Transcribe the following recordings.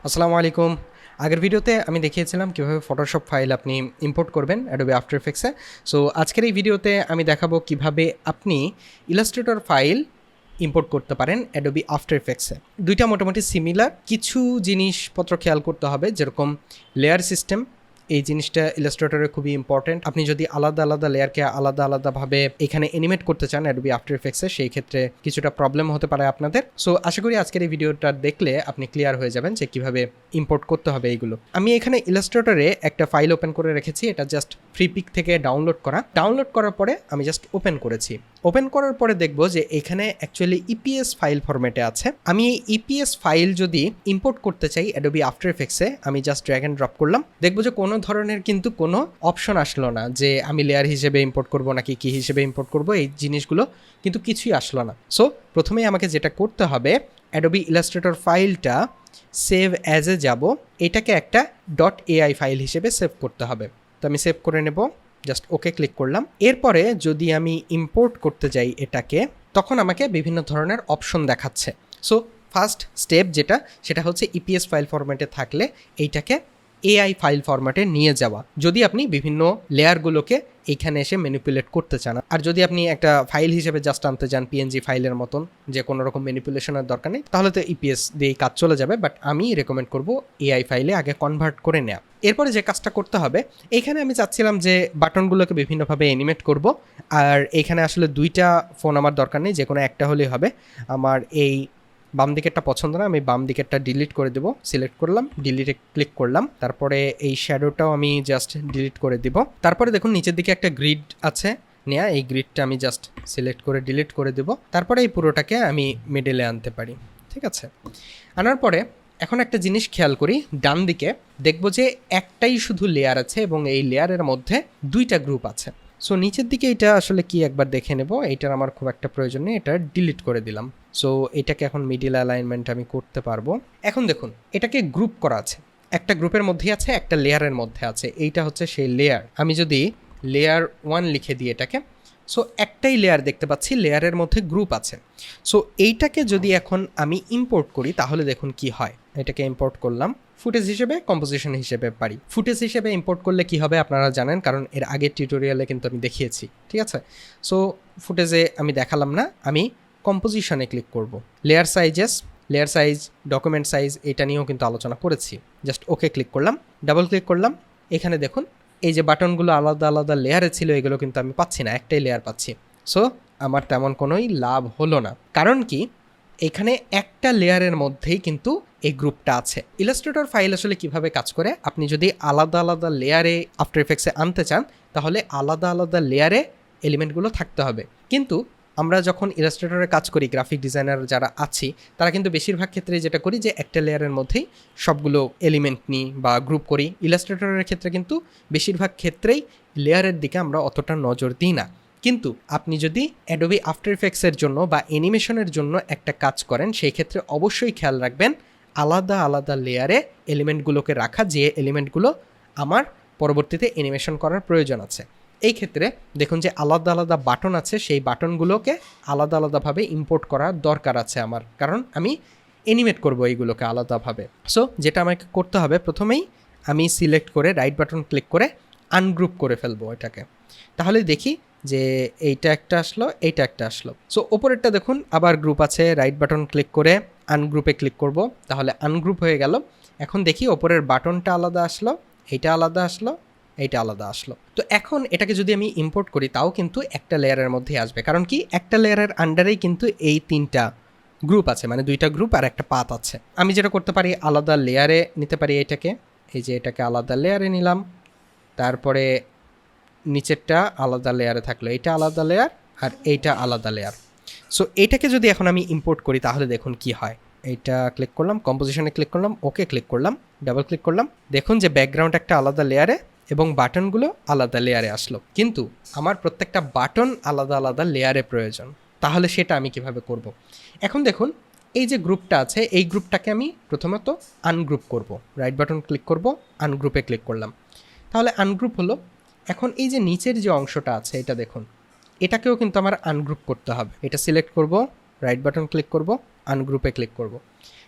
আসসালামু আলাইকুম। আগের ভিডিওতে আমি দেখিয়েছিলাম কিভাবে ফটোশপ ফাইল আপনি ইম্পোর্ট করবেন অ্যাডোবি আফটার এফেক্টসে। সো আজকের এই ভিডিওতে আমি দেখাবো কিভাবে আপনি ইলাস্ট্রেটর ফাইল ইম্পোর্ট করতে পারেন অ্যাডোবি আফটার এফেক্টসে। দুইটা মোটামুটি সিমিলার, কিছু জিনিসপত্র খেয়াল করতে হবে, যেরকম লেয়ার সিস্টেম। এই জিনিসটা ইলাস্ট্রেটরে খুবই ইম্পর্টেন্ট। আপনি যদি আলাদা আলাদা লেয়ারকে আলাদা আলাদাভাবে এখানে অ্যানিমেট করতে চান অ্যাডোবি আফটার এফেক্টসে, সেই ক্ষেত্রে কিছুটা প্রবলেম হতে পারে আপনাদের। সো আশা করি আজকের এই ভিডিওটা দেখলে আপনি ক্লিয়ার হয়ে যাবেন যে কিভাবে ইম্পোর্ট করতে হবে এইগুলো। আমি এখানে ইলাস্ট্রেটরে একটা ফাইল ওপেন করে রেখেছি, এটা জাস্ট ফ্রি পিক থেকে ডাউনলোড করার পরে আমি জাস্ট ওপেন করেছি। ওপেন করার পরে দেখবো যে এখানে অ্যাকচুয়ালি ইপিএস ফাইল ফরম্যাটে আছে। আমি এই ইপিএস ফাইল যদি ইম্পোর্ট করতে চাই অ্যাডোবি আফটার এফেক্টসে, আমি জাস্ট ড্র্যাগ অ্যান্ড ড্রপ করলাম। দেখবো যে কোনো ধরনের কিন্তু কোনো অপশন আসলো না যে আমি লেয়ার হিসেবে ইম্পোর্ট করব নাকি কি হিসেবে ইম্পোর্ট করব, এই জিনিসগুলো কিন্তু কিছুই আসলো না। সো প্রথমেই আমাকে যেটা করতে হবে, অ্যাডোবি ইলাস্ট্রেটর ফাইলটা সেভ অ্যাজে যাব, এটাকে একটা .ai ফাইল হিসেবে সেভ করতে হবে। তো আমি সেভ করে নেব, জাস্ট ওকে ক্লিক করলাম। এরপরে যদি আমি ইম্পোর্ট করতে যাই এটাকে, তখন আমাকে বিভিন্ন ধরনের অপশন দেখাচ্ছে। সো ফার্স্ট স্টেপ সেটা হচ্ছে ইপিএস ফাইল ফরম্যাটে থাকলে এইটাকে এআই ফাইল ফরম্যাটে নিয়ে যাওয়া, যদি আপনি বিভিন্ন লেয়ারগুলোকে এইখানে এসে ম্যানিপুলেট করতে চান। আর যদি আপনি একটা ফাইল হিসেবে জাস্ট আনতে চান পিএনজি ফাইলের মতন, যে কোনো রকম ম্যানিপুলেশনের দরকার নেই, তাহলে তো ইপিএস দিয়েই কাজ চলে যাবে। বাট আমি রেকমেন্ড করব এআই ফাইলে আগে কনভার্ট করে নেওয়া। এরপরে যে কাজটা করতে হবে, এইখানে আমি চাচ্ছিলাম যে বাটনগুলোকে বিভিন্নভাবে অ্যানিমেট করব। আর এইখানে আসলে দুইটা ফোন আমার দরকার নেই, যে কোনো একটা হলেই হবে। আমার এই বাম দিকেরটা পছন্দ না, আমি বাম দিকেরটা ডিলিট করে দেবো। সিলেক্ট করলাম, ডিলিটে ক্লিক করলাম, তারপরে এই শ্যাডোটাও আমি জাস্ট ডিলিট করে দিব। তারপরে দেখুন নিচের দিকে একটা গ্রিড আছে নেয়া, এই গ্রিডটা আমি জাস্ট সিলেক্ট করে ডিলিট করে দেব। তারপরে এই পুরোটাকে আমি মিডলে আনতে পারি, ঠিক আছে। আনার পরে এখন একটা জিনিস খেয়াল করি, ডান দিকে দেখব যে একটাই শুধু লেয়ার আছে এবং এই লেয়ারের মধ্যে দুইটা গ্রুপ আছে। সো নিচের দিকে এটা আসলে কি একবার দেখে নেব, এইটার আমার খুব একটা প্রয়োজন নেই, এটা ডিলিট করে দিলাম। সো এটাকে এখন মিডিল অ্যালাইনমেন্ট আমি করতে পারবো। এখন দেখুন এটাকে গ্রুপ করা আছে, একটা গ্রুপের মধ্যে আছে, একটা লেয়ারের মধ্যে আছে। এইটা হচ্ছে সেই লেয়ার। আমি যদি লেয়ার 1 লিখে দিই এটাকে, সো একটাই লেয়ার দেখতে পাচ্ছি, লেয়ারের মধ্যে গ্রুপ আছে। সো এইটাকে যদি এখন আমি ইম্পোর্ট করি তাহলে দেখুন কি হয়। এটাকে ইম্পোর্ট করলাম ফুটেজ হিসেবে, কম্পোজিশন হিসেবে পারি। ফুটেজ হিসেবে ইম্পোর্ট করলে কি হবে আপনারা জানেন, কারণ এর আগের টিউটোরিয়ালে কিন্তু আমি দেখিয়েছি, ঠিক আছে। সো ফুটেজে আমি দেখালাম না, আমি কম্পোজিশনে ক্লিক করব। লেয়ার সাইজ, ডকুমেন্ট সাইজ, এটা নিয়েও কিন্তু আলোচনা করেছি। জাস্ট ওকে ক্লিক করলাম, ডাবল ক্লিক করলাম। এখানে দেখুন এই যে বাটনগুলো আলাদা আলাদা লেয়ারে ছিল, এগুলো কিন্তু আমি পাচ্ছি না, একটাই লেয়ার পাচ্ছি। সো আমার তেমন কোনোই লাভ হলো না, কারণ কি এখানে একটা লেয়ারের মধ্যেই কিন্তু এই গ্রুপটা আছে। ইলাস্ট্রেটর ফাইল আসলে কিভাবে কাজ করে, আপনি যদি আলাদা আলাদা লেয়ারে আফটার এফেক্টসে আনতে চান তাহলে আলাদা আলাদা লেয়ারে এলিমেন্টগুলো থাকতে হবে। কিন্তু আমরা যখন ইলাস্ট্রেটরে কাজ করি, গ্রাফিক ডিজাইনার যারা আছি তারা কিন্তু বেশিরভাগ ক্ষেত্রে যেটা করি যে একটা লেয়ারের মধ্যেই সবগুলো এলিমেন্ট নিই বা গ্রুপ করি। ইলাস্ট্রেটরের ক্ষেত্রে কিন্তু বেশিরভাগ ক্ষেত্রেই লেয়ারের দিকে আমরা অতটা নজর দিই না। কিন্তু আপনি যদি অ্যাডোবি আফটার এফেক্টসের জন্য বা অ্যানিমেশনের জন্য একটা কাজ করেন, সেই ক্ষেত্রে অবশ্যই খেয়াল রাখবেন আলাদা আলাদা লেয়ারে এলিমেন্টগুলোকে রাখা, যে এলিমেন্টগুলো আমার পরবর্তীতে অ্যানিমেশন করার প্রয়োজন আছে। এই ক্ষেত্রে দেখুন যে আলাদা আলাদা বাটন আছে, সেই বাটনগুলোকে আলাদা আলাদাভাবে ইম্পোর্ট করার দরকার আছে আমার, কারণ আমি অ্যানিমেট করব এইগুলোকে আলাদাভাবে। সো যেটা আমাকে করতে হবে, প্রথমেই আমি সিলেক্ট করে রাইট বাটন ক্লিক করে আনগ্রুপ করে ফেলবো এটাকে। তাহলে দেখি যে এইটা একটা আসলো, এইটা একটা আসলো। সো ওপরেরটা দেখুন আবার গ্রুপ আছে, রাইট বাটন ক্লিক করে আনগ্রুপে ক্লিক করব, তাহলে আনগ্রুপ হয়ে গেল। এখন দেখি ওপরের বাটনটা আলাদা আসলো, এইটা আলাদা আসলো, এইটা আলাদা আসলো। তো এখন এটাকে যদি আমি ইম্পোর্ট করি তাও কিন্তু একটা লেয়ারের মধ্যেই আসবে, কারণ কি একটা লেয়ারের আন্ডারেই কিন্তু এই তিনটা গ্রুপ আছে, মানে দুইটা গ্রুপ আর একটা পাত আছে। আমি যেটা করতে পারি আলাদা লেয়ারে নিতে পারি এটাকে, এই যে এটাকে আলাদা লেয়ারে নিলাম, তারপরে নিচেরটা আলাদা লেয়ারে থাকলো, এইটা আলাদা লেয়ার আর এইটা আলাদা লেয়ার। সো এইটাকে যদি এখন আমি ইম্পোর্ট করি তাহলে দেখুন কি হয়। এইটা ক্লিক করলাম, কম্পোজিশনে ক্লিক করলাম, ওকে ক্লিক করলাম, ডাবল ক্লিক করলাম। দেখুন যে ব্যাকগ্রাউন্ড একটা আলাদা লেয়ারে এবং বাটনগুলো আলাদা লেয়ারে আসলো, কিন্তু আমার প্রত্যেকটা বাটন আলাদা আলাদা লেয়ারে প্রয়োজন। তাহলে সেটা আমি কিভাবে করব? এখন দেখুন এই যে গ্রুপটা আছে, এই গ্রুপটাকে আমি প্রথমত আনগ্রুপ করব। রাইট বাটন ক্লিক করব, আনগ্রুপে ক্লিক করলাম, তাহলে আনগ্রুপ হলো। এখন এই যে নিচের যে অংশটা আছে এটা দেখুন, এটাকেও কিন্তু আমার আনগ্রুপ করতে হবে। এটা সিলেক্ট করব, রাইট বাটন ক্লিক করব, আনগ্রুপে ক্লিক করব,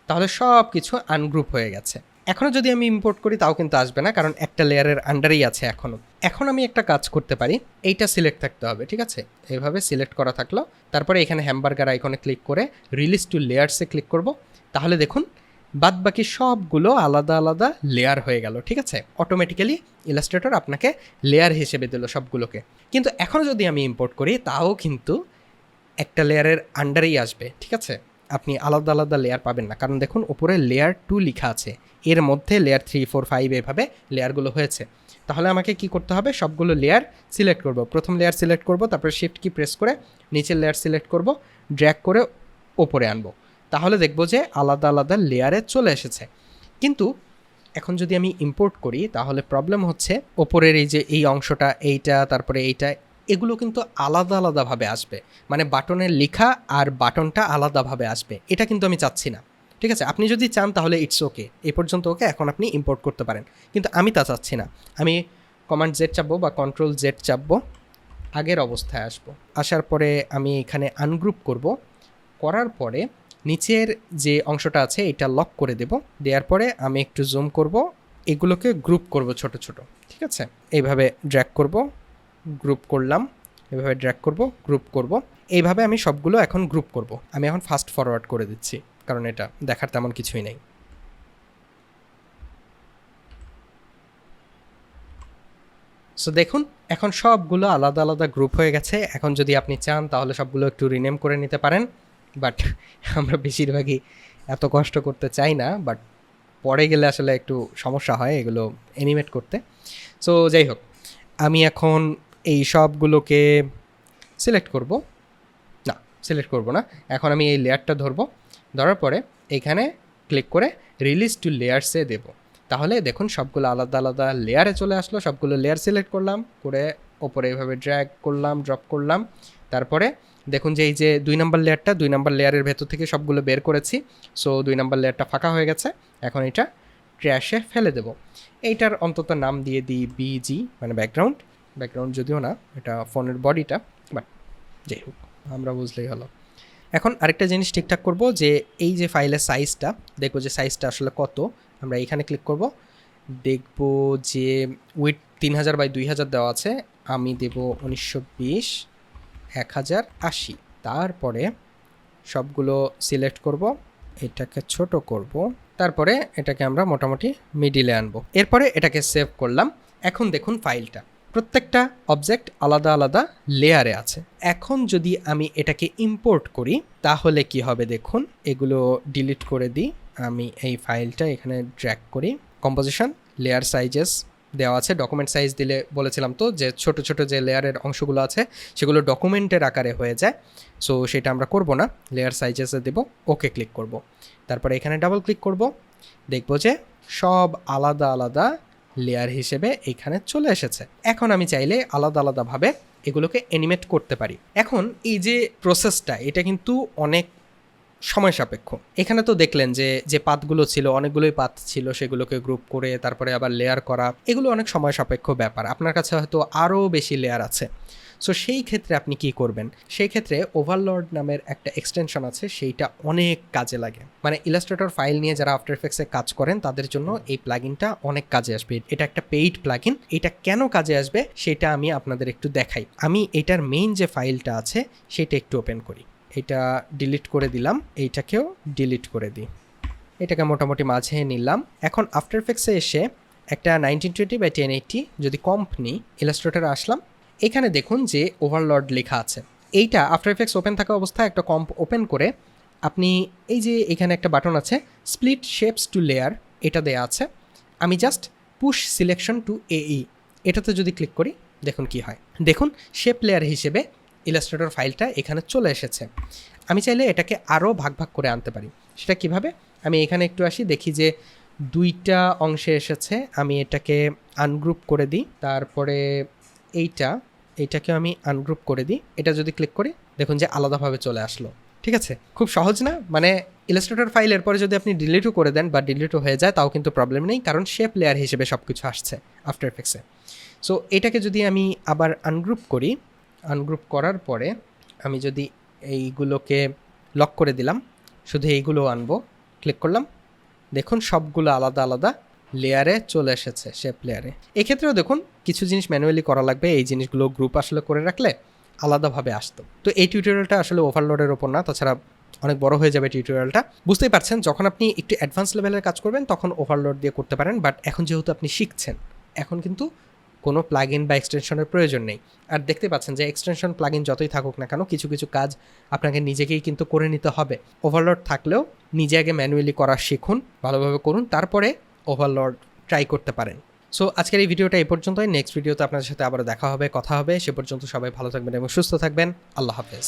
তাহলে সব কিছু আনগ্রুপ হয়ে গেছে। এখনও যদি আমি ইম্পোর্ট করি তাও কিন্তু আসবে না, কারণ একটা লেয়ারের আন্ডারেই আছে এখনও। এখন আমি একটা কাজ করতে পারি, এইটা সিলেক্ট থাকতে হবে, ঠিক আছে, এইভাবে সিলেক্ট করা থাকলো। তারপরে এখানে হ্যামবার্গার আইকনে ক্লিক করে রিলিজ টু লেয়ার্সে ক্লিক করব। তাহলে দেখুন বাদ বাকি সবগুলো আলাদা আলাদা লেয়ার হয়ে গেল, ঠিক আছে। অটোমেটিক্যালি ইলাস্ট্রেটর আপনাকে লেয়ার হিসেবে দিল সবগুলোকে। কিন্তু এখনও যদি আমি ইম্পোর্ট করি তাও কিন্তু একটা লেয়ারের আন্ডারেই আসবে, ঠিক আছে। আপনি আলাদা আলাদা লেয়ার পাবেন না, কারণ দেখুন উপরে লেয়ার 2 লেখা আছে, এর মধ্যে লেয়ার 3, 4, 5 এভাবে লেয়ারগুলো হয়েছে। তাহলে আমাকে কি করতে হবে, সবগুলো লেয়ার সিলেক্ট করব। প্রথম লেয়ার সিলেক্ট করব, তারপরে শিফট কি প্রেস করে নিচের লেয়ার সিলেক্ট করব, ড্র্যাগ করে ওপরে আনবো। তাহলে দেখবো যে আলাদা আলাদা লেয়ারে চলে এসেছে। কিন্তু এখন যদি আমি ইম্পোর্ট করি তাহলে প্রবলেম হচ্ছে, ওপরের এই যে এই অংশটা, এইটা, তারপরে এইটা, এগুলো কিন্তু আলাদা আলাদাভাবে আসবে, মানে বাটনের লেখা আর বাটনটা আলাদাভাবে আসবে। এটা কিন্তু আমি চাচ্ছি না, ঠিক আছে। আপনি যদি চান তাহলে ইটস ওকে, এই পর্যন্ত ওকে, এখন আপনি ইম্পোর্ট করতে পারেন, কিন্তু আমি তা চাচ্ছি না। আমি কমান্ড জেড চাপবো বা কন্ট্রোল জেড চাপবো, আগের অবস্থায় আসবো। আসার পরে আমি এখানে আনগ্রুপ করব, করার পরে নিচের যে অংশটা আছে এটা লক করে দেব। দেওয়ার পরে আমি একটু জুম করব, এগুলোকে গ্রুপ করব ছোট ছোট, ঠিক আছে। এইভাবে ড্র্যাগ করব, গ্রুপ করলাম, এভাবে ড্র্যাগ করব, গ্রুপ করব, এইভাবে আমি সবগুলো এখন গ্রুপ করব। আমি এখন ফাস্ট ফরওয়ার্ড করে দিচ্ছি, কারণ এটা দেখার তেমন কিছুই নেই। সো দেখুন এখন সবগুলো আলাদা আলাদা গ্রুপ হয়ে গেছে। এখন যদি আপনি চান তাহলে সবগুলো একটু রিনেম করে নিতে পারেন, বাট আমরা বেশিরভাগই এত কষ্ট করতে চাই না, বাট পরে গেলে আসলে একটু সমস্যা হয় এগুলো অ্যানিমেট করতে। সো যাই হোক, আমি এখন এই সবগুলোকে সিলেক্ট করব, না সিলেক্ট করব না, এখন আমি এই লেয়ারটা ধরবো, ধরার পরে এইখানে ক্লিক করে রিলিজ টু লেয়ার্সে দেব। তাহলে দেখুন সবগুলো আলাদা আলাদা লেয়ারে চলে আসলো। সবগুলো লেয়ার সিলেক্ট করলাম, করে ওপরে এভাবে ড্র্যাগ করলাম, ড্রপ করলাম। তারপরে দেখুন যে এই যে 2 নম্বর লেয়ারটা, 2 নম্বর লেয়ারের ভেতর থেকে সবগুলো বের করেছি। সো 2 নম্বর লেয়ারটা ফাঁকা হয়ে গেছে। এখন এটা ট্র্যাশে ফেলে দেব। এইটার অন্তত নাম দিয়ে দিই বিজি, মানে ব্যাকগ্রাউন্ড। ব্যাকগ্রাউন্ড যদিও না, এটা ফোনের বডিটা, বাট যাই হোক আমরা বুঝলেই হলো। এখন আরেকটা জিনিস ঠিকঠাক করব, যে এই যে ফাইলের সাইজটা, দেখবো যে সাইজটা আসলে কত। আমরা এইখানে ক্লিক করব, দেখব যে উইথ 3000 বাই 2000 দেওয়া আছে, আমি দেব 1920 1080। তারপরে সবগুলো সিলেক্ট করব, এটাকে ছোট করব, তারপরে এটাকে আমরা মোটামুটি মিডিলে আনবো। এরপরে এটাকে সেভ করলাম। এখন দেখুন ফাইলটা, প্রত্যেকটা অবজেক্ট আলাদা আলাদা লেয়ারে আছে। এখন যদি আমি এটাকে ইম্পোর্ট করি তাহলে কি হবে দেখুন, এগুলো ডিলিট করে দিই। আমি এই ফাইলটা এখানে ড্র্যাগ করি, কম্পোজিশন, লেয়ার সাইজেস দেওয়া আছে। ডকুমেন্ট সাইজ দিলে বলেছিলাম তো যে ছোট ছোট যে লেয়ারের অংশগুলো আছে সেগুলো ডকুমেন্টের আকারে হয়ে যায়। সো সেটা আমরা করব না, লেয়ার সাইজেসে দেব, ওকে ক্লিক করব। তারপরে এখানে ডাবল ক্লিক করব, দেখব যে সব আলাদা আলাদা লেয়ার হিসেবে এখানে চলে এসেছে। এখন আমি চাইলে আলাদা আলাদাভাবে এগুলোকে অ্যানিমেট করতে পারি। এখন এই যে প্রসেসটা, এটা কিন্তু অনেক সময় সাপেক্ষ। এখানে তো দেখলেন যে যে পাতগুলো ছিল, অনেকগুলোই পাত ছিল, সেগুলোকে গ্রুপ করে তারপরে আবার লেয়ার করা, এগুলো অনেক সময় সাপেক্ষ ব্যাপার। আপনার কাছে হয়তো আরও বেশি লেয়ার আছে। সো সেই ক্ষেত্রে আপনি কি করবেন, সেই ক্ষেত্রে ওভারলর্ড নামের একটা এক্সটেনশন আছে, সেইটা অনেক কাজে লাগে। মানে ইলাস্ট্রেটর ফাইল নিয়ে যারা আফটার এফেক্টসে কাজ করেন তাদের জন্য এই প্লাগইনটা অনেক কাজে আসবে। এটা একটা পেইড প্লাগইন। এটা কেন কাজে আসবে সেটা আমি আপনাদের একটু দেখাই। আমি এটার মেইন যে ফাইলটা আছে সেটা একটু ওপেন করি। এটা ডিলিট করে দিলাম, এইটাকেও ডিলিট করে দিই, এটাকে মোটামুটি মাঝে নিলাম। এখন আফটার এফেক্টসে এসে একটা 1920 বাই 1080 যদি কম্প নিই, ইলাস্ট্রেটরে আসলাম, এখানে দেখুন যে ওভারলর্ড লেখা আছে। এইটা আফটার এফেক্টস ওপেন থাকা অবস্থায় একটা কম্প ওপেন করে আপনি এই যে এখানে একটা বাটন আছে স্প্লিট শেপস টু লেয়ার, এটা দেয়া আছে। আমি জাস্ট পুশ সিলেকশন টু এই, এটাতে যদি ক্লিক করি দেখুন কি হয়। দেখুন শেপ লেয়ার হিসেবে ইলাস্ট্রেটর ফাইলটা এখানে চলে এসেছে। আমি চাইলে এটাকে আরও ভাগ ভাগ করে আনতে পারি। সেটা কিভাবে, আমি এখানে একটু আসি, দেখি যে 2টা অংশে এসেছে। আমি এটাকে আনগ্রুপ করে দিই, তারপরে এইটাকেও আমি আনগ্রুপ করে দিই। এটা যদি ক্লিক করি দেখুন যে আলাদাভাবে চলে আসলো। ঠিক আছে, খুব সহজ না? মানে ইলাস্ট্রেটর ফাইলের পরে যদি আপনি ডিলিটও করে দেন বা ডিলিটও হয়ে যায় তাও কিন্তু প্রবলেম নেই, কারণ শেপ লেয়ার হিসেবে সব কিছু আসছে আফটার এফেক্টসে। সো এটাকে যদি আমি আবার আনগ্রুপ করি, আনগ্রুপ করার পরে আমি যদি এইগুলোকে লক করে দিলাম, শুধু এইগুলো আনবো, ক্লিক করলাম, দেখুন সবগুলো আলাদা আলাদা লেয়ারে চলে এসেছে, শেপ লেয়ারে। এক্ষেত্রেও দেখুন কিছু জিনিস ম্যানুয়ালি করা লাগবে, এই জিনিসগুলো গ্রুপ আসলে করে রাখলে আলাদাভাবে আসতো। তো এই টিউটোরিয়ালটা আসলে ওভারলোডের ওপর না, তাছাড়া অনেক বড় হয়ে যাবে টিউটোরিয়ালটা। বুঝতেই পারছেন, যখন আপনি একটু অ্যাডভান্স লেভেলের কাজ করবেন তখন ওভারলোড দিয়ে করতে পারেন, বাট এখন যেহেতু আপনি শিখছেন, এখন কিন্তু কোনো প্লাগইন বা এক্সটেনশনের প্রয়োজন নেই। আর দেখতে পাচ্ছেন যে এক্সটেনশন প্লাগইন যতই থাকুক না কেন, কিছু কিছু কাজ আপনাকে নিজেকেই কিন্তু করে নিতে হবে। ওভারলোড থাকলেও নিজে আগে ম্যানুয়ালি করা শিখুন, ভালোভাবে করুন, তারপরে ওভারলোড ট্রাই করতে পারেন। সো আজকের এই ভিডিওটা এই পর্যন্তই। নেক্সট ভিডিওতে আপনাদের সাথে আবার দেখা হবে, কথা হবে। সে পর্যন্ত সবাই ভালো থাকবেন এবং সুস্থ থাকবেন। আল্লাহ হাফেজ।